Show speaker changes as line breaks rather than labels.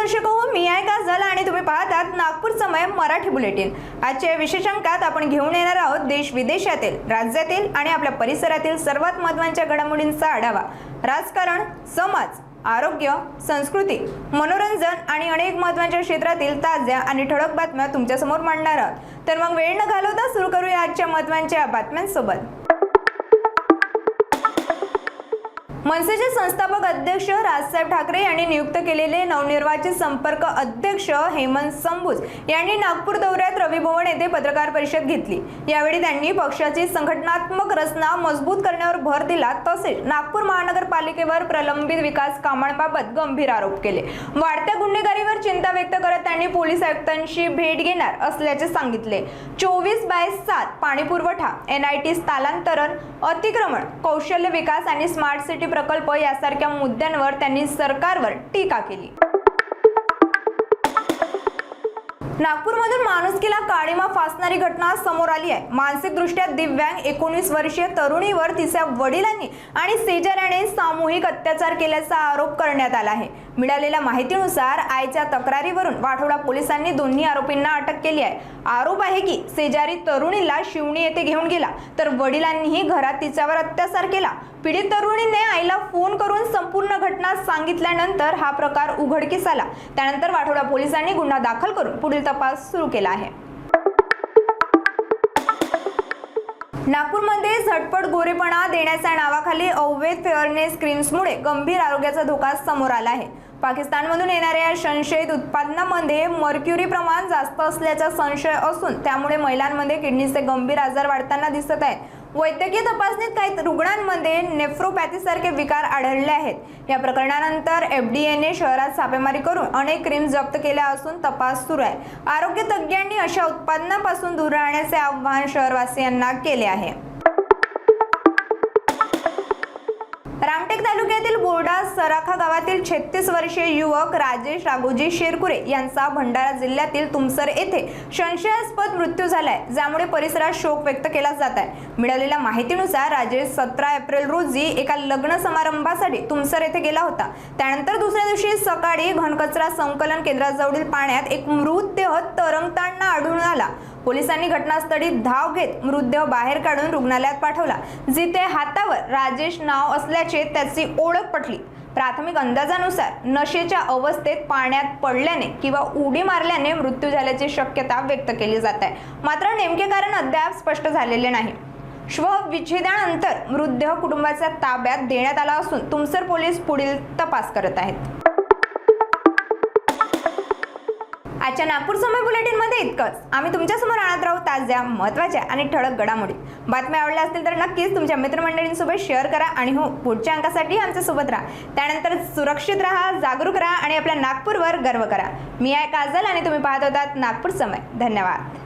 दर्शको, मी आहे काजल आणि तुम्ही पाहतात नागपूर समय मराठी बुलेटिन। आजच्या विशेष अंकात आपण घेऊन येणार आहोत देश विदेशातील, राज्यातील आणि आपल्या परिसरातील सर्वात महत्त्वाच्या घडामोडींचा आढावा। राजकारण, समाज, आरोग्य, संस्कृती, मनोरंजन आणि अनेक महत्त्वाच्या क्षेत्रातील ताज्या आणि ठळक बातम्या तुमच्या समोर मांडणार आहोत। तर मग वेळ न घालवता सुरू करूया आजच्या महत्त्वाच्या बातम्यांसोबत। मनसेचे संस्थापक अध्यक्ष राजसाहेब ठाकरे यांनी नियुक्त केलेले नवनिर्वाचित संपर्क अध्यक्ष हेमंत संबूज यांनी नागपूर दौऱ्यात रवी भवन येथे पत्रकार परिषद घेतली। यावेळी त्यांनी पक्षाची संघटनात्मक रचना मजबूत करण्यावर भर दिला, तसेच नागपूर महानगरपालिकेवर प्रलंबित विकास कामांबाबत गंभीर आरोप केले। वाढत्या गुन्हेगारीवर चिंता व्यक्त करत त्यांनी पोलीस आयुक्तांशी भेट घेणार असल्याचे सांगितले। 24/7 पाणीपुरवठा, NIT स्थलांतरण, अतिक्रमण, कौशल्य विकास आणि स्मार्ट सिटी प्रकल्प यासारख्या मुद्द्यांवर त्यांनी सरकारवर टीका केली। नागपूरमधून माणुसकीला काळीमा फासणारी घटना समोर आली आहे। मानसिकदृष्ट्या दिव्यांग 19 वर्षीय तरुणीवर तिच्या वडिलांनी आणि शेजाऱ्याने सामूहिक अत्याचार केल्याचा आरोप करण्यात आला आहे। मिळालेल्या माहितीनुसार आईच्या तक्रारीवरून वाठोडा पोलिसांनी दोन्ही आरोपींना अटक केली आहे। आरोप आहे की शेजारी तरुणीला शिवणी येथे घेऊन गेला, तर वडिलांनीही घरात तिच्यावर अत्याचार केला। पीडित तरुणीने आईला फोन करून संपूर्ण घटना सांगितल्यानंतर हा प्रकार उघडकीस आला। त्यानंतर वाठोडा पोलिसांनी गुन्हा दाखल करून पुढील तपास सुरू केला आहे। नागपूरमध्ये झटपट गोरेपणा देण्याच्या नावाखाली अवैध फेअरनेस क्रीम्समुळे गंभीर आरोग्याचा धोका समोर आला आहे। पाकिस्तानमधून येणाऱ्या संशयित उत्पादनांमध्ये मर्क्युरी प्रमाण जास्त असल्याचा संशय असून त्यामुळे महिलांमध्ये किडनीचे गंभीर आजार वाढताना दिसत आहेत। वैद्यकीय तपासणीत काही रुग्णांमध्ये नेफ्रोपॅथीसारखे विकार आढळले आहेत। या प्रकरणानंतर FDAने शहरात छापेमारी करून अनेक क्रीम्स जप्त केल्या असून तपास सुरू आहे। आरोग्य तज्ज्ञांनी अशा उत्पादनांपासून दूर राहण्याचे आवाहन शहरवासियांना केले आहे। रामटेक तालुक्यातील बोर्डा सराखा गावातील 36 वर्षीय युवक राजेश राघोजी शेरकुरे यांचा भंडारा जिल्ह्यातील तुमसर येथे संशयास्पद मृत्यू झालाय, ज्यामुळे परिसरात शोक व्यक्त केला जात आहे। मिळालेल्या माहितीनुसार राजेश 17 एप्रिल रोजी एका लग्न समारंभासाठी तुमसर येथे गेला होता। त्यानंतर दुसऱ्या दिवशी सकाळी घनकचरा संकलन केंद्राजवळील पाण्यात एक मृतदेह तरंगताना आढळून आला। पोलिसांनी घटनास्थळी धाव घेत मृतदेह बाहेर काढून रुग्णालयात पाठवला, जिथे हातावर राजेश नाव असल्याचे त्याची ओळख पटली। प्राथमिक अंदाजानुसार नशेच्या अवस्थेत पाण्यात पडल्याने किंवा उडी मारल्याने मृत्यू झाल्याची शक्यता व्यक्त केली जात आहे, मात्र नेमके कारण अद्याप स्पष्ट झालेले नाही। शवविच्छेदनानंतर मृतदेह कुटुंबाच्या ताब्यात देण्यात आला असून तुमसर पोलीस पुढील तपास करत आहेत। आजच्या नागपूर समय बुलेटिन मध्ये इतकंच। आम्ही तुमच्या समोर आणत राहू ताज्या, महत्त्वाच्या आणि ठळक घडामोडी। बातम्या आवडल्या असतील तर नक्कीच तुमच्या मित्रमंडळींसोबत शेअर करा आणि हो, पुढच्या अंकासाठी आमच्या सोबत राहा। त्यानंतर सुरक्षित राहा, जागरूक राहा आणि आपल्या नागपूरवर गर्व करा। मी आहे काजल आणि तुम्ही पाहत होतात नागपूर समय। धन्यवाद।